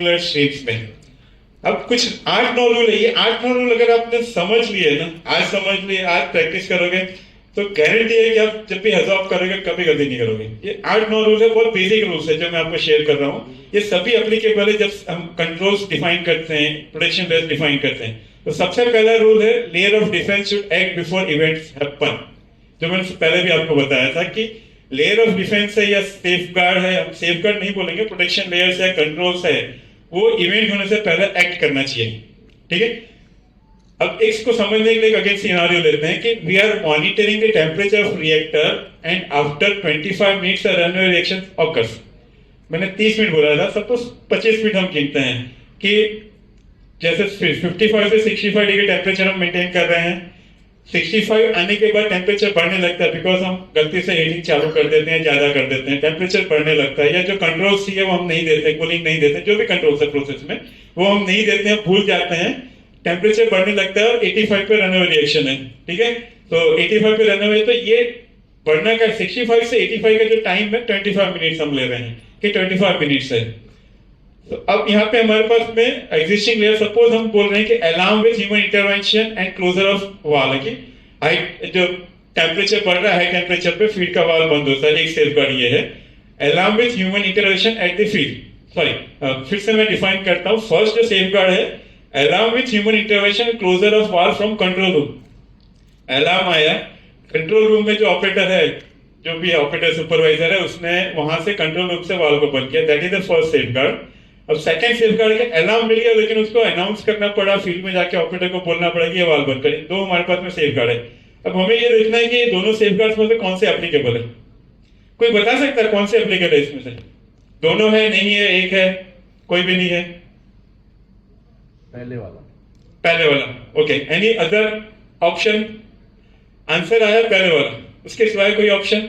Shapes में। अब कुछ 8-9 रूल है, ये 8-9 रूल अगर आपने समझ लिए ना, आज समझ लिए, आज प्रैक्टिस करोगे तो गारंटी है कि आप जब भी हजाब करोगे कभी गलती नहीं करोगे। ये 8-9 रूल है, बहुत बेसिक रूल्स है जो मैं आपको शेयर कर रहा हूँ। ये सभी एप्लीकेबल है जब हम कंट्रोल्स डिफाइन करते हैं, प्रोटेक्शन लेयर्स डिफाइन करते हैं। तो सबसे पहला रूल है layer of defence should act before events happen. जो मैंने पहले भी आपको बताया था कि लेयर ऑफ डिफेंस है या सेफ गार्ड है, हम सेफ गार्ड नहीं बोलेंगे, प्रोटेक्शन लेयर्स या कंट्रोल्स है, वो इवेंट होने से पहले एक्ट करना चाहिए। ठीक है, अब इसको समझने के लिए अगेन सिनेरियो लेते हैं कि we are monitoring the temperature of reactor and after 25 minutes a runaway reaction occurs. मैंने 30 मिनट बोला था, सपोज 25 मिनट हम गिनते हैं कि जैसे 55 से 65 डिग्री टेम्परेचर हम मेंटेन कर रहे हैं। 65 आने के बाद टेम्परेचर बढ़ने लगता है बिकॉज हम गलती से हीटिंग चालू कर देते हैं, ज्यादा कर देते हैं, टेम्परेचर बढ़ने लगता है। या जो कंट्रोल चाहिए वो हम नहीं देते, कूलिंग नहीं देते, जो भी कंट्रोल है प्रोसेस में वो हम नहीं देते हैं, भूल जाते हैं, टेम्परेचर बढ़ने लगता है और 85 पे रनवे रिएक्शन है। ठीक है, तो 85 पे रनवे, तो ये बढ़ने का 65 से 85 का जो टाइम है 25 मिनट्स हम ले रहे हैं कि 25 मिनट्स है। तो अब यहाँ पे हमारे पास में एग्जिस्टिंग लेयर, सपोज हम बोल रहे हैं कि alarm with human intervention and closure of valve है कि हाई जो टेम्परेचर बढ़ रहा है, हाई टेम्परेचर पे फीड का वाल बंद होता है। एक सेफ गार्ड ये है, alarm with human intervention at the feed. Sorry, फिर से मैं डिफाइन करता हूँ। फर्स्ट जो सेफ गार्ड है, alarm with human intervention closure of valve from control room. Alarm आया, कंट्रोल रूम में जो ऑपरेटर है, जो भी ऑपरेटर सुपरवाइजर है, उसने वहां से कंट्रोल रूम से वाल को बंद किया, that is the first safe guard. अब सेकंड सेफ गार्ड के अलार्म मिल गया लेकिन उसको अनाउंस करना पड़ा, फील्ड में जाके ऑपरेटर को बोलना पड़ा कि ये वाल बंद करें। दो हमारे पास में सेफ गार्ड है। अब हमें ये देखना है कि दोनों सेफ गार्ड्स में से कौन से एप्लीकेबल है। कोई बता सकता है कौन से एप्लीकेबल है इसमें से? दोनों है, नहीं है, एक है, कोई भी नहीं है? पहले वाला। पहले वाला, okay. Any other option? Answer आया पहले वाला, उसके सिवाय कोई ऑप्शन?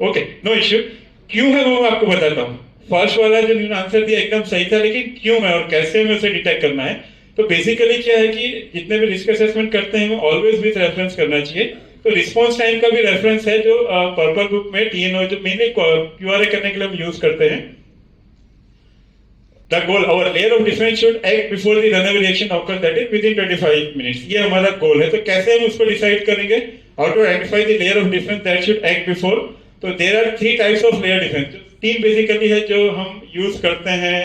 Okay, no issue. क्यों है वो मैं आपको बताता हूं। फर्स्ट वाला जो मैंने आंसर दिया एकदम सही था, लेकिन क्यों है और कैसे हमें उसे डिटेक्ट करना है। तो बेसिकली क्या है कि जितने भी रिस्क असेसमेंट करते हैं वो ऑलवेज विथ रेफरेंस करना चाहिए। तो रिस्पॉन्स टाइम का भी रेफरेंस है जो पर्पल बुक में टीएनओ जो मेनली क्यूआरए करने के लिए हम यूज करते हैं। The goal, our layer of defense should act before the runaway reaction occurs, that is within 25 minutes. ये हमारा गोल है। तो कैसे हम उसको डिसाइड करेंगे? How to identify the layer of defense that should act before? तो there are 3 types of layer defense. 3 basically है जो हम यूज करते हैं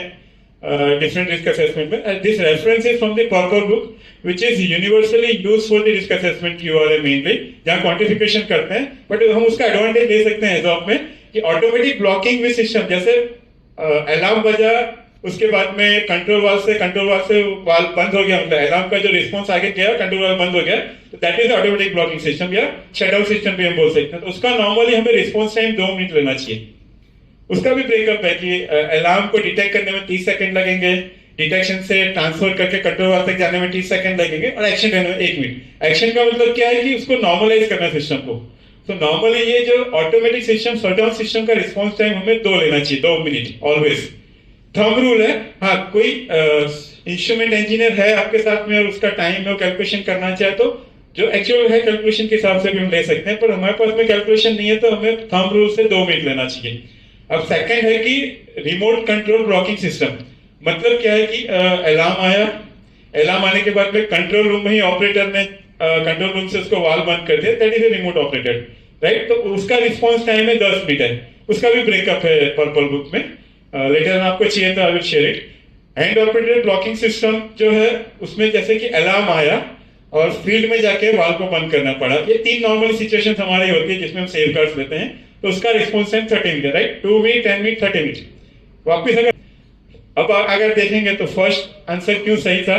डिफरेंट रिस्क असेसमेंट में। This reference is from the purple book which is universally use for the risk assessment QRA mainly, जहाँ quantification करते हैं। बट हम उसका एडवांटेज ले सकते हैं जॉब में कि ऑटोमेटिक ब्लॉकिंग विद सिस्टम, जैसे अलार्म बजा, उसके बाद में कंट्रोल वाल से वाल बंद हो गया, मतलब अलार्म का जो रिस्पॉन्स आगे गया, कंट्रोल वाल बंद हो गया, तो that is automatic blocking system या शट डाउन सिस्टम भी हम बोल सकते हैं। तो उसका नॉर्मली हमें रिस्पॉन्स टाइम 2 मिनट लेना चाहिए। उसका भी ब्रेकअप है कि अलार्म को डिटेक्ट करने में 30 सेकंड लगेंगे, डिटेक्शन से ट्रांसफर करके कंट्रोल वाल तक जाने में 30 सेकंड लगेंगे, और एक्शन लेने में 1 मिनट। एक्शन का मतलब क्या है कि उसको नॉर्मलाइज करना सिस्टम को। तो नॉर्मली ये जो automatic system, shut down system का रिस्पॉन्स टाइम हमें 2 लेना चाहिए, 2 मिनट ऑलवेज। थंब रूल है। हाँ, कोई इंस्ट्रूमेंट इंजीनियर है आपके साथ में और उसका टाइम में कैलकुलेशन करना चाहे तो जो एक्चुअल है कैलकुलेशन के हिसाब से भी हम ले सकते हैं, पर हमारे पास में कैलकुलेशन नहीं है तो हमें थंब रूल से 2 मिनट लेना चाहिए। अब सेकंड है कि रिमोट कंट्रोल ब्लॉकिंग सिस्टम। मतलब क्या है कि अलार्म आया, अलार्म आने के बाद में कंट्रोल रूम में ही ऑपरेटर ने कंट्रोल रूम से उसको वाल बंद कर दिया, that is a remote operated, right. तो उसका रिस्पॉन्स टाइम है 10 मिनट है। उसका भी ब्रेकअप है पर्पल बुक में, लेटर में आपको चाहिए तो I will share it. Hand operated blocking system जो है उसमें जैसे कि अलार्म आया और फील्ड में जाके वाल को बंद करना पड़ा, ये 3 नॉर्मल सिचुएशन हमारी होती है जिसमें हम सेफ गार्ड्स लेते हैं। तो उसका response time 30 minute, right, 2 minute, 10 minute, 30 minute. वापिस अगर देखेंगे तो फर्स्ट आंसर क्यों सही था,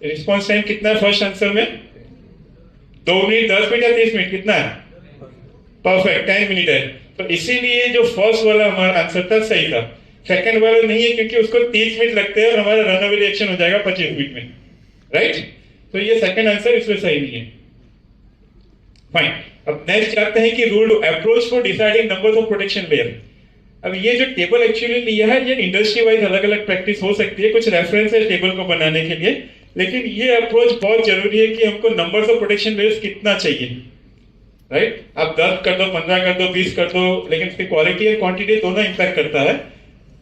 रिस्पॉन्स टाइम कितना है फर्स्ट आंसर में? 2 मिनट, 10 मिनट या 30 मिनट, कितना है? परफेक्ट, 10 मिनट है। तो इसीलिए जो फर्स्ट वाला हमारा आंसर था सही था। सेकंड वाला नहीं है क्योंकि उसको 30 मिनट लगते हैं और हमारा रनअवे रिएक्शन हो जाएगा 25 मिनट में, राइट। तो ये सेकंड आंसर इसमें सही नहीं है। फाइन। अब नेक्स्ट आते हैं कि rule approach for deciding numbers of protection layer. अब ये जो टेबल एक्चुअली लिया है ये इंडस्ट्री वाइज अलग अलग प्रैक्टिस हो सकती है, कुछ रेफरेंस है टेबल को बनाने के लिए, लेकिन ये अप्रोच बहुत जरूरी है कि हमको नंबर्स ऑफ प्रोटेक्शन लेयर्स कितना चाहिए, राइट। आप 10 कर दो, 15 कर दो, 20 कर दो, लेकिन इसकी क्वालिटी और क्वांटिटी दोनों इंपैक्ट करता है।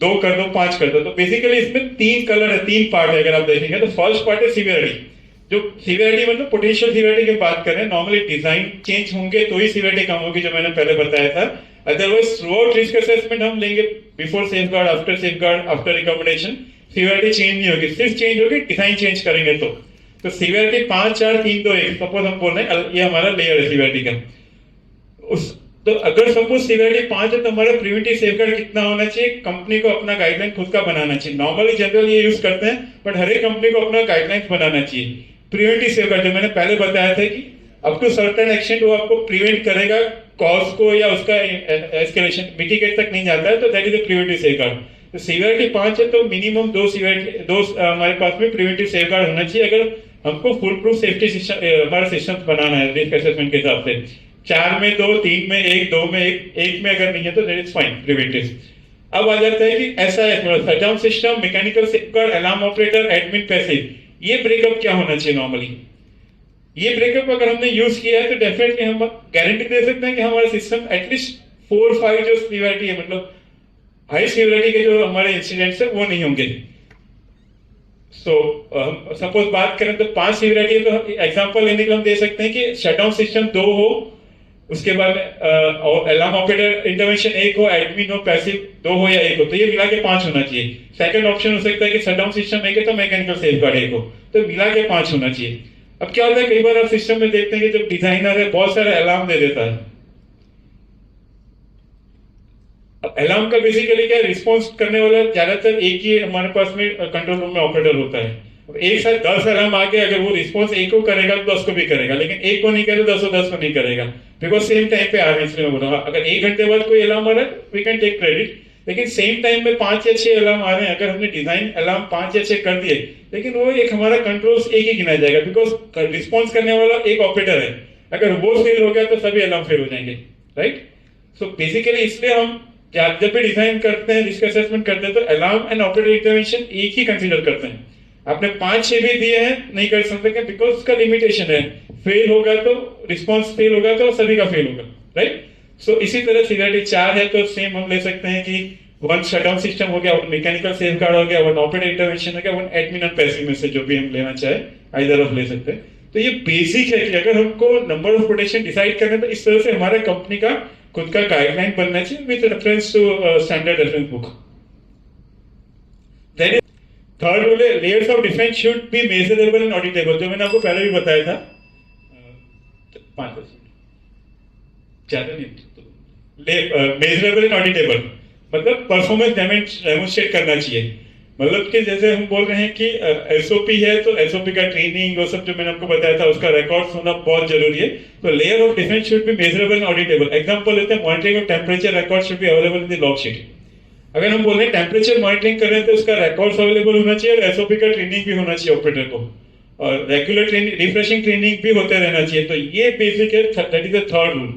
2 कर दो, 5 कर दो। तो बेसिकली इसमें 3 कलर है, 3 पार्ट है। अगर आप देखेंगे तो फर्स्ट पार्ट है सीवियरिटी। जो सीवियरिटी मतलब पोटेंशियल सीवियरिटी की बात कर रहे हैं, नॉर्मली डिजाइन चेंज होंगे तो ही सीवियरिटी कम होगी, जो मैंने पहले बताया था। Otherwise through out risk assessment हम लेंगे, before safeguard, after safeguard, after recommendation, severity change नहीं होगी, सिर्फ चेंज होगी डिजाइन चेंज करेंगे तो सीवियरिटी 5 4 3 2 1 सपोज हम बोल रहे हैं, ये हमारा लेयर है सीवियरिटी का। उस तो अगर सपोज सीवियरिटी 5 है तो हमारा प्रिवेंटिव सेफगार्ड कितना होना चाहिए? कंपनी को अपना गाइडलाइन खुद का बनाना चाहिए। नॉर्मली जनरल ये यूज करते हैं, बट हर एक कंपनी को अपना गाइडलाइन बनाना चाहिए। प्रिवेंटिव सेफगार्ड जो मैंने पहले बताया था कि अप टू सर्टेन एक्सटेंट वो आपको प्रिवेंट करेगा कॉज को, या उसका एस्केलेशन मिटिगेट तक नहीं जाता है, तो that is a preventive safeguard. तो सीवियरिटी 5 है तो मिनिमम 2 सीवियरिटी, 2 हमारे पास में प्रिवेंटिव सेफगार्ड होना चाहिए अगर हमको फुल प्रूफ सेफ्टी सिस्टम हमारा सिस्टम बनाना है रिस्क असेसमेंट के हिसाब से। 4 में 2, 3 में 1, 2 में 1 में अगर नहीं है तो दैट इज फाइन प्रिवेंटिव। अब आ जाता है कि ऐसा है थोड़ा shutdown system, mechanical safeguard, alarm operator, admin, passive, ये ब्रेकअप क्या होना चाहिए? नॉर्मली ये ब्रेकअप अगर हमने यूज किया है तो डेफिनेटली हम गारंटी दे सकते हैं कि हमारा सिस्टम एटलीस्ट 4-5 जो सीवियरिटी है, मतलब हाई सीवियरिटी के जो हमारे इंसिडेंट्स है वो नहीं होंगे। सो हम सपोज बात करें तो 5 सीवियरिटी है, तो एग्जांपल लेने के लिए हम दे सकते हैं कि शटडाउन सिस्टम 2 हो, उसके बाद अलार्म ऑपरेटर इंटरवेंशन 1 हो, एडमिन हो, पैसिव 2 हो या 1 हो, तो ये मिला के 5 होना चाहिए। सेकंड ऑप्शन हो सकता है कि शटडाउन सिस्टम 1 है तो मैकेनिकल सेफगार्ड 1 हो, तो मिला के 5 होना चाहिए। अब क्या होता है, कई बार आप सिस्टम में देखते हैं कि जब डिजाइनर है बहुत सारे अलार्म दे देता है। अब अलार्म का बेसिकली क्या, रिस्पॉन्स करने वाला ज्यादातर एक ही हमारे पास में कंट्रोल रूम में ऑपरेटर होता है। अब एक साथ 10 अलार्म आ गए, अगर वो रिस्पॉन्स एक को करेगा तो 10 को भी करेगा, लेकिन एक को नहीं करेगा 10 को नहीं करेगा, बिकॉज सेम टाइम पे आ रहे हैं। इसलिए मैं बोल रहा हूँ अगर 1 घंटे बाद कोई अलार्म आ रहा है वी कैन टेक क्रेडिट, लेकिन सेम टाइम में 5 या 6 अलार्म आ रहे हैं, अगर हमने डिजाइन अलार्म 5 या 6 कर दिए, लेकिन वो एक हमारा कंट्रोल एक ही गिना जाएगा, बिकॉज रिस्पॉन्स करने वाला एक ऑपरेटर है। अगर वो फेल हो गया तो सभी अलार्म फेल हो जाएंगे, राइट। सो बेसिकली इसलिए हम जब भी डिजाइन करते हैं, रिस्क असेसमेंट करते हैं, तो अलार्म एंड ऑपरेटर इंटरवेंशन एक ही कंसीडर करते हैं। आपने 5-6 भी दिए हैं नहीं कर सकते, बिकॉज उसका लिमिटेशन है, फेल होगा तो रिस्पॉन्स फेल होगा तो सभी का फेल होगा, राइट। सो इसी तरह सीवियरिटी 4 है तो सेम हम ले सकते हैं कि 1 शटडाउन सिस्टम हो गया, 1 मैकेनिकल सेफगार्ड हो गया, 1 ऑपरेटर इंटरवेंशन हो गया, 1 एडमिन और पैसिव में से जो भी हम लेना चाहे आइदर ऑफ ले सकते हैं। तो ये बेसिक है कि अगर हमको नंबर ऑफ प्रोटेक्शन डिसाइड करना है तो इस तरह से हमारे कंपनी का खुद का गाइडलाइन बनना चाहिए with reference to standard reference book. Then third rule है layers of defence should be measurable and auditable, जो मैंने आपको पहले भी बताया था। 5% ज्यादा नहीं, मेजरेबल एंड ऑडिटेबल मतलब परफॉर्मेंस डेमोन्स्ट्रेट करना चाहिए। मतलब कि जैसे हम बोल रहे हैं कि एसओपी है तो एसओपी का ट्रेनिंग वो सब जो मैंने आपको बताया था उसका रिकॉर्ड्स होना बहुत जरूरी है। तो layer of defence should be measurable and auditable. Example लेते हैं, monitoring of temperature record should be available in the log sheet. अगर हम बोल रहे हैं टेंपरेचर मॉनिटरिंग कर रहे हैं तो उसका रिकॉर्ड्स अवेलेबल होना चाहिए और एसओपी का ट्रेनिंग भी होना चाहिए ऑपरेटर को, और रेगुलर ट्रेनिंग रिफ्रेशिंग ट्रेनिंग भी होते रहना चाहिए। तो ये बेसिक है, that is the third rule.